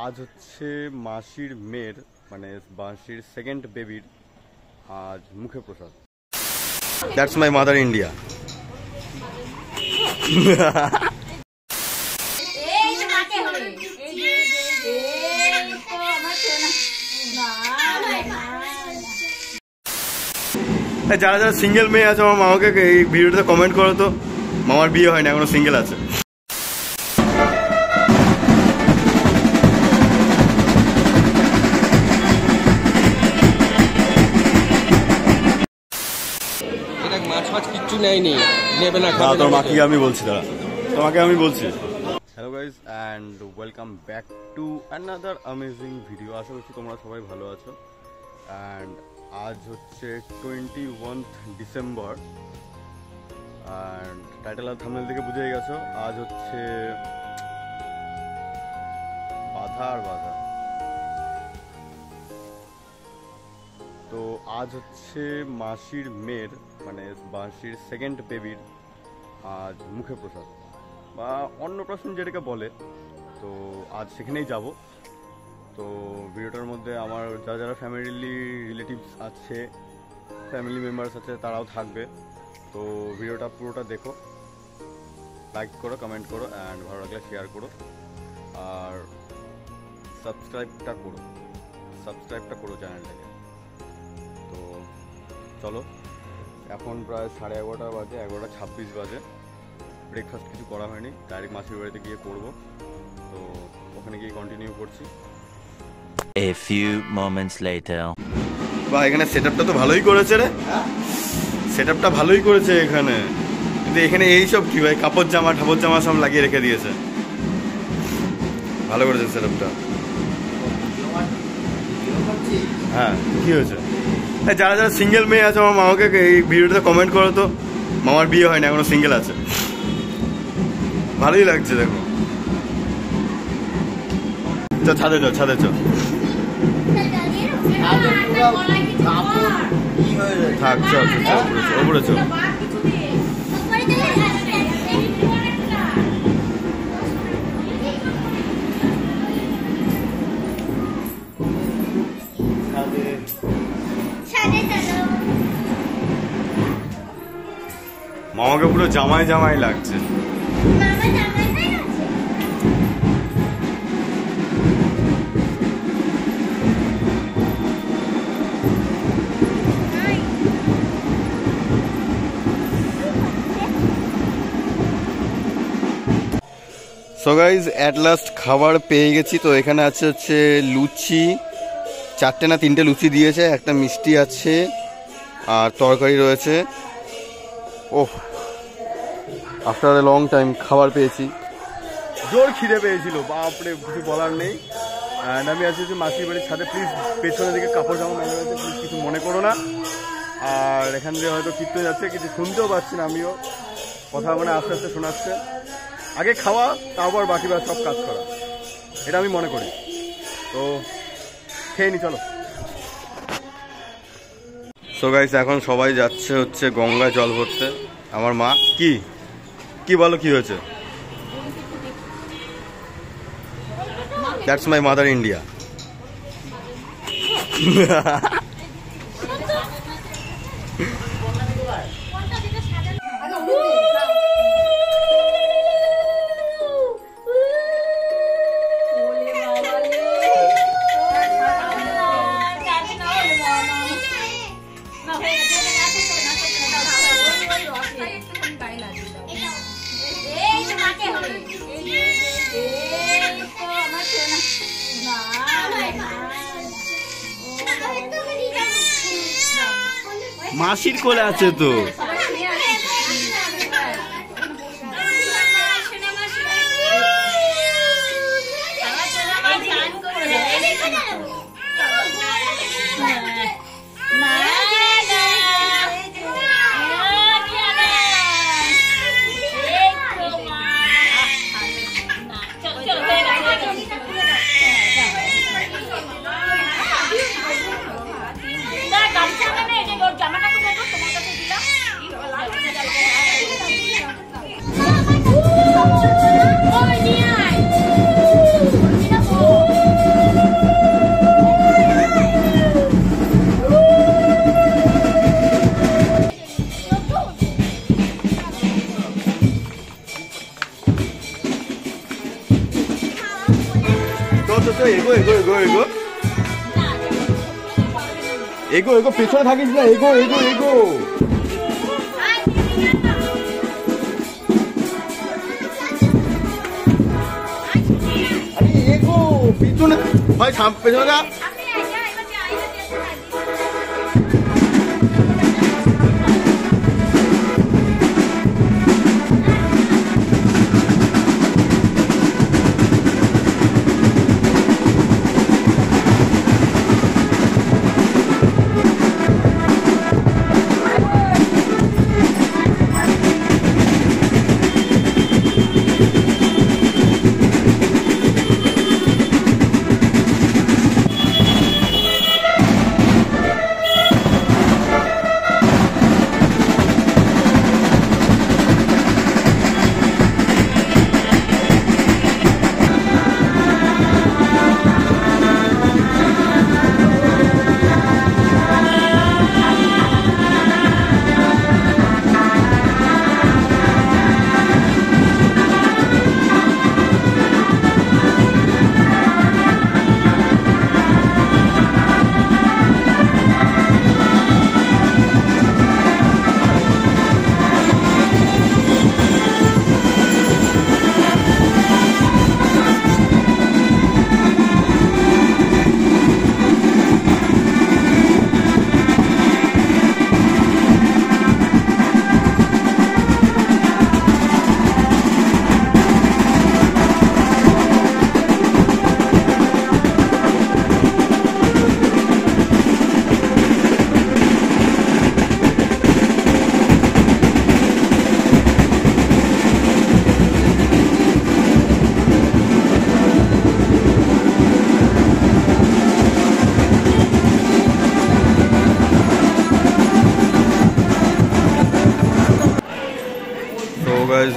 আজ হচ্ছে মাসির মেয়ের মানে মাসির সেকেন্ড বেবির আজ মুখে প্রসাদ। That's my mother India. যারা যারা সিঙ্গেল মেয়ে আছে আমার মামাকে এই ভিডিওতে কমেন্ট করো তো, মামার বিয়ে হয়নি এখনো সিঙ্গেল আছে। কিচ্ছু নেয়নি, নেবে না। তোর মাকে আমি বলছি, দাঁড়া তোমাকে আমি বলছি। Hello guys and welcome back to another amazing video. আশা করছি তোমরা সবাই ভালো আছো। অ্যান্ড আজ হচ্ছে 21 ডিসেম্বর অ্যান্ড টাইটেল আর থাম্বনেল থেকে বুঝে গেছো আজ হচ্ছে বাধা আর বাধা। তো আজ হচ্ছে মাসির মেয়ের মানে মাসির সেকেন্ড বেবির আজ মুখে প্রসাদ বা অন্নপ্রাশন যেটাকে বলে। তো আজ সেখানেই যাব। তো ভিডিওটার মধ্যে আমার যারা যারা রিলেটিভস আছে, ফ্যামিলি মেম্বার্স আছে, তারাও থাকবে। তো ভিডিওটা পুরোটা দেখো, লাইক করো, কমেন্ট করো অ্যান্ড ভালো লাগলে শেয়ার করো আর সাবস্ক্রাইবটা করো চ্যানেলটাকে। তো চলো, এখন প্রায় 11:30 বাজে, 11:26 বাজে। ব্রেকফাস্ট কিছু করা হয়নি, ডাইরেক্ট মাসির বাড়িতে গিয়ে করবো। তো ওখানে গিয়ে কন্টিনিউ করছি। A few moments later. বা এখানে সেটআপটা তো ভালোই করেছে রে, সেটআপটা ভালোই করেছে এখানে। কিন্তু এখানে এইসব কি ভাই, কাপড় জামা সব লাগিয়ে রেখে দিয়েছে। ভালো করেছে সেটআপটা। হ্যাঁ, কি হয়েছে? যারা যারা সিঙ্গেল মেয়ে আছে আমার মামাকে এই ভিডিওতে কমেন্ট করো তো, মামার বিয়ে হয়নি এখনো সিঙ্গেল আছে। ভালোই লাগছে দেখো। ছাদে চো থাক, ওপরে চো। মামাকে পুরো জামাই লাগছে। সো গাইজ অ্যাট লাস্ট খাবার পেয়ে গেছি। তো এখানে আছে হচ্ছে লুচি, 4টে না 3টে লুচি দিয়েছে, একটা মিষ্টি আছে আর তরকারি রয়েছে। ওহ, আফটার এ লং টাইম খাবার পেয়েছি। জোর খিদে পেয়েছিল, বাপরে কিছু বলার নেই। অ্যান্ড আমি আছি যে মাসির বাড়ির ছাদে। প্লিজ পেছনের দিকে কাপড় জামা মেলা হয়েছে, প্লিজ কিছু মনে করো না। আর এখান দিয়ে হয়তো কীর্তন যাচ্ছে, কিছু শুনতেও পাচ্ছি না আমিও, কথা মানে আস্তে আস্তে শোনাচ্ছে। আগে খাওয়া, তারপর বাকি সব কাজ করা, এটা আমি মনে করি। তো খেয়ে নি, চলো। সো গাইস এখন সবাই যাচ্ছে হচ্ছে গঙ্গায় জল ভরতে। আমার মা কি বলো, কি হয়েছে? That's my mother India. মাসির কোলে আছে তো। তো এগো এগো এগো এগো এগো এগো, পেছনে থাকিস না, এগো এগো এগো। আরে এগো, পিছনে ভাই, পেছনে যা।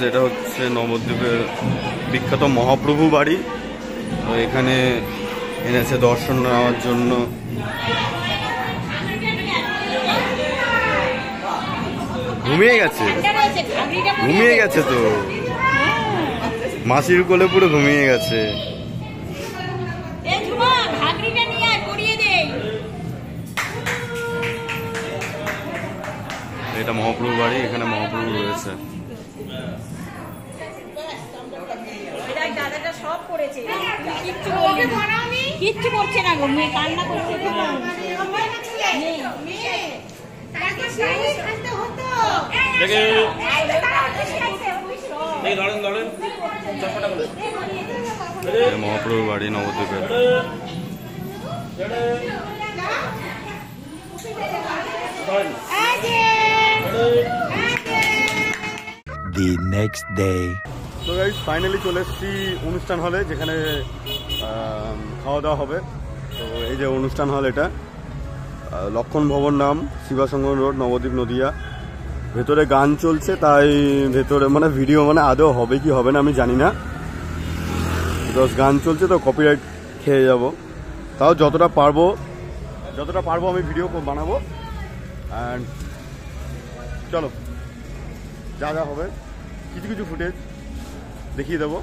এটা হচ্ছে নবদ্বীপের বিখ্যাত মহাপ্রভু বাড়ি। তো এখানে এনেছে দর্শন নেওয়ার জন্য। ঘুমিয়ে গেছে তো, মাসির কোলে পুরো ঘুমিয়ে গেছে। এটা মহাপ্রভু বাড়ি, এখানে মহাপ্রভু রয়েছে। কিচ্ছু করছে না গো, মেয়ে কান্না করছে। মহাপ্রভু বাড়ি নবদ্বীপের। The next day. তো গাইস ফাইনালি চলে এসেছি অনুষ্ঠান হলে, যেখানে খাওয়া দাওয়া হবে। তো এই যে অনুষ্ঠান হল, এটা লক্ষণ ভবন নাম, শিবাসঙ্গম রোড, নবদ্বীপ, নদিয়া। ভেতরে গান চলছে, তাই ভেতরে মানে ভিডিও মানে আদৌ হবে কি হবে না আমি জানি না, বিকজ গান চলছে তো কপিরাইট খেয়ে যাব। তাও যতটা পারবো আমি ভিডিও বানাবো। অ্যান্ড চলো, যা যা হবে কিছু কিছু ফুটেজ দেখিয়ে দেবো।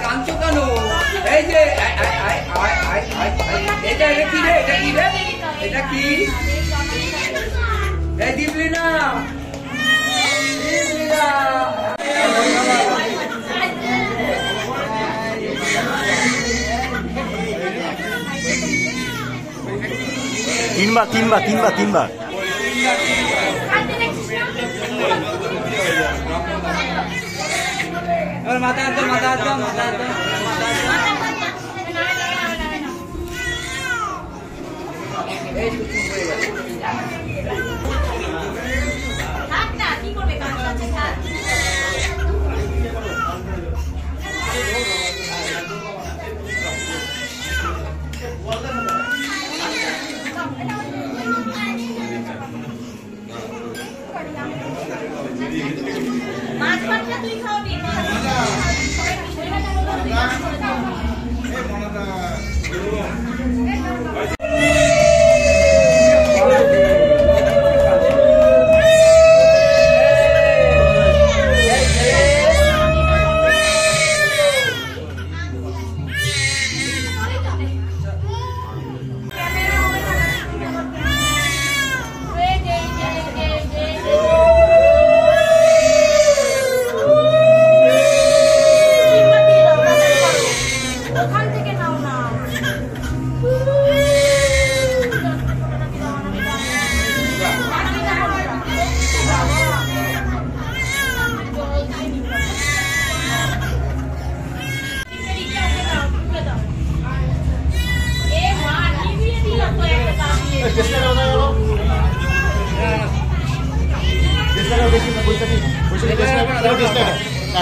কাঁদছো কেন? এই যে এটা কি রে, এটা কি রে, এটা কি? এই দীপলিনা, তিনবার মাথা একদম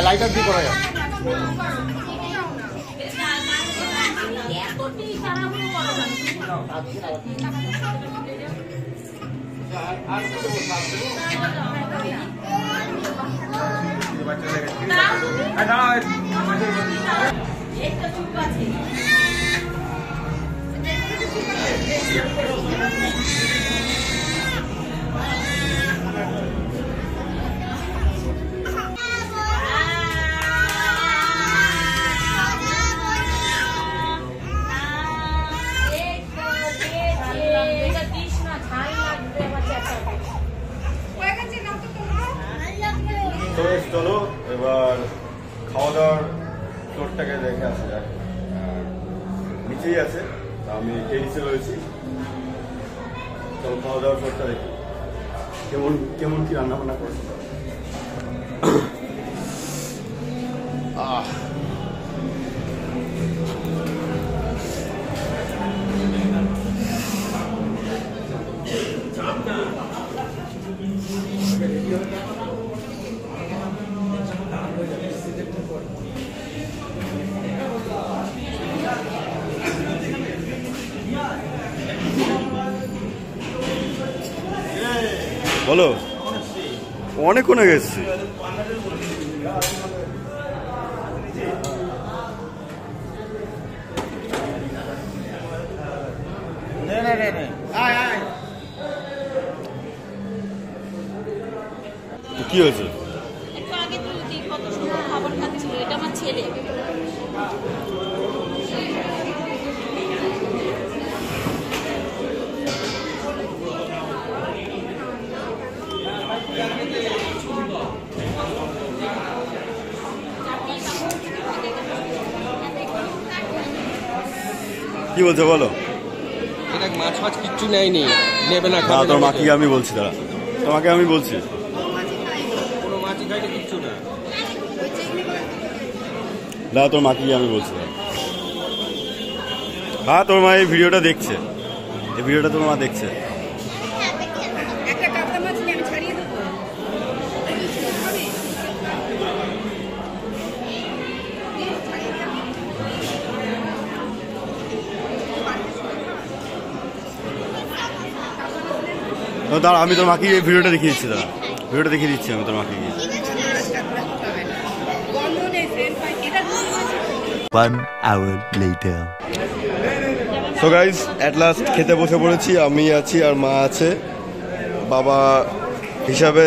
লাইটার দিয়ে করা যায়। তো চলো এবার খাওয়া দাওয়ার ফ্লোরটাকে দেখে আসা যাক। নিচেই আছে, আমি টেরিসে রয়েছি। চলো খাওয়া দাওয়ার ফ্লোরটা দেখি কেমন কেমন কি রান্না বান্না করছে। বলো, অনেকক্ষণ আগে এসছি। কি হয়েছে? একটু আগে তুই কত সুন্দর খাবার খাচ্ছিল, এটা আমার ছেলে। কি বলছো বলো? এটা মাছ ফাছ কিচ্ছু নেয়নি, নেবে না। না, তোর মাকে আমি বলছি, দাঁড়া, তোমাকে আমি বলছি। কোনো মাছই খাইনি, কিচ্ছু না। না, তোর মাকে আমি বলছি। হ্যাঁ, তোর মা এই ভিডিওটা দেখছে, এই ভিডিওটা তোর মা দেখছে। একটা কাতলা মাছ নিয়ে আমি ছাড়িয়ে দেবো। দাঁড়া, আমি তোর মাকে এই ভিডিওটা দেখিয়ে দিচ্ছি। দাঁড়া, ভিডিওটা দেখিয়ে দিচ্ছি আমি তোর মাকে গিয়ে। গন্ধ নেই, ফ্রেন্ড পাই। এটা 1 hour later. So guys, at last খেতে বসে পড়েছি। আমি আছি আর মা আছে। বাবা হিসাবে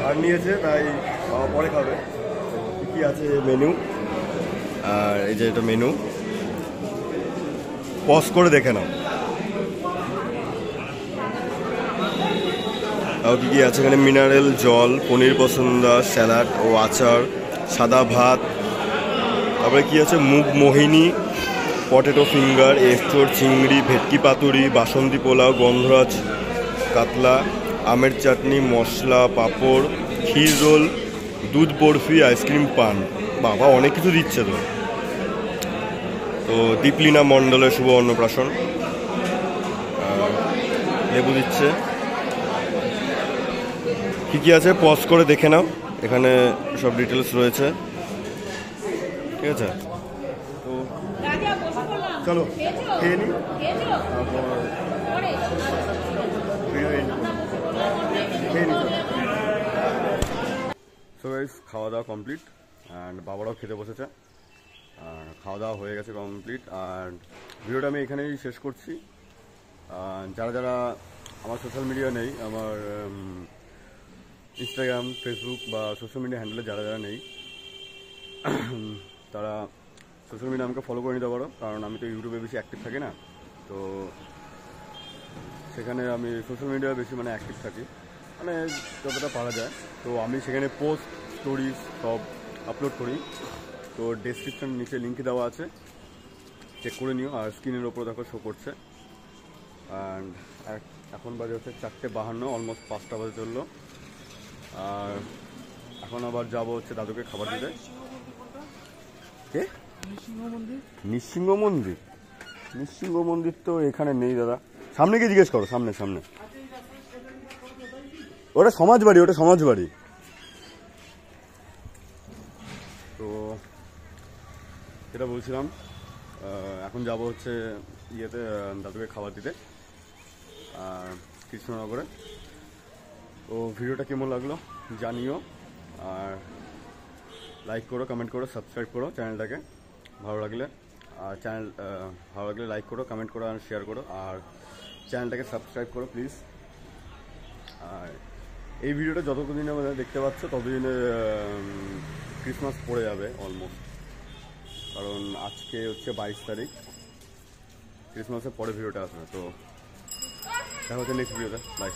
ধার নিয়েছে, তাই বাবা পরে খাবে। কি আছে মেনু, আর এই যে এটা মেনু, পজ করে দেখে নাও। আর কি আছে এখানে? মিনারেল জল, পনির পছন্দা, স্যালাড ও আচার, সাদা ভাত, তারপরে কি আছে মুগ মোহিনী, পটেটো ফিঙ্গার, এস্টোর চিংড়ি, ভেটকি পাতুরি, বাসন্তী পোলাও, গন্ধরাজ কাতলা, আমের চাটনি, মশলা, পাঁপড়, ক্ষীর রোল, দুধ বরফি, আইসক্রিম, পান। বাবা, অনেক কিছু দিচ্ছে তো। তো দীপলিনা মণ্ডলের শুভ অন্নপ্রাশন। লেবু দিচ্ছে। কী কী আছে পজ করে দেখে নাও, এখানে সব ডিটেলস রয়েছে। ঠিক আছে, তো চলো খেয়ে নিই। সো গাইস, খাওয়া দাওয়া কমপ্লিট অ্যান্ড বাবারাও খেতে বসেছে। খাওয়া দাওয়া হয়ে গেছে কমপ্লিট, আর ভিডিওটা আমি এখানেই শেষ করছি। যারা যারা আমার সোশ্যাল মিডিয়া নেই, আমার ইনস্টাগ্রাম, ফেসবুক বা সোশ্যাল মিডিয়া হ্যান্ডেলে যারা যারা নেই, তারা সোশ্যাল মিডিয়া আমাকে ফলো করে নিতে পারো, কারণ আমি তো ইউটিউবে বেশি অ্যাক্টিভ থাকি না। তো সেখানে আমি সোশ্যাল মিডিয়া বেশি অ্যাক্টিভ থাকি, যতটা পারা যায়। তো আমি সেখানে পোস্ট, স্টোরিজ সব আপলোড করি। তো ডেসক্রিপশন নিচে লিঙ্ক দেওয়া আছে, চেক করে নিও। আর স্ক্রিনের ওপর দেখো শো করছে। অ্যান্ড এখন বাজে হচ্ছে 4:52, অলমোস্ট 5টা বাজে চললো। আর এখন আবার যাবো হচ্ছে দাদুকে খাবার দিতে। কে? নৃসিংহ মন্দির? নৃসিংহ মন্দির তো এখানে নেই দাদা। সামনে গিয়ে জিজ্ঞেস করো, সামনে সামনে। ওটা সমাজবাড়ি। তো যেটা বলছিলাম, এখন যাব হচ্ছে ইয়েতে দাদুকে খাবার দিতে কৃষ্ণনগরে। তো ভিডিওটা কেমন লাগলো জানিও, আর লাইক করো, কমেন্ট করো, সাবস্ক্রাইব করো চ্যানেলটাকে ভালো লাগলে। আর ভালো লাগলে লাইক করো, কমেন্ট করো আর শেয়ার করো, আর চ্যানেলটাকে সাবস্ক্রাইব করো প্লিজ। আর এই ভিডিওটা যতদিন আমাদের দেখতে পাচ্ছ ততদিনে ক্রিসমাস পড়ে যাবে অলমোস্ট, কারণ আজকে হচ্ছে 22 তারিখ, ক্রিসমাসের পরে ভিডিওটা আসবে। তো দেখা হচ্ছে নেক্সট ভিডিওতে, বাই।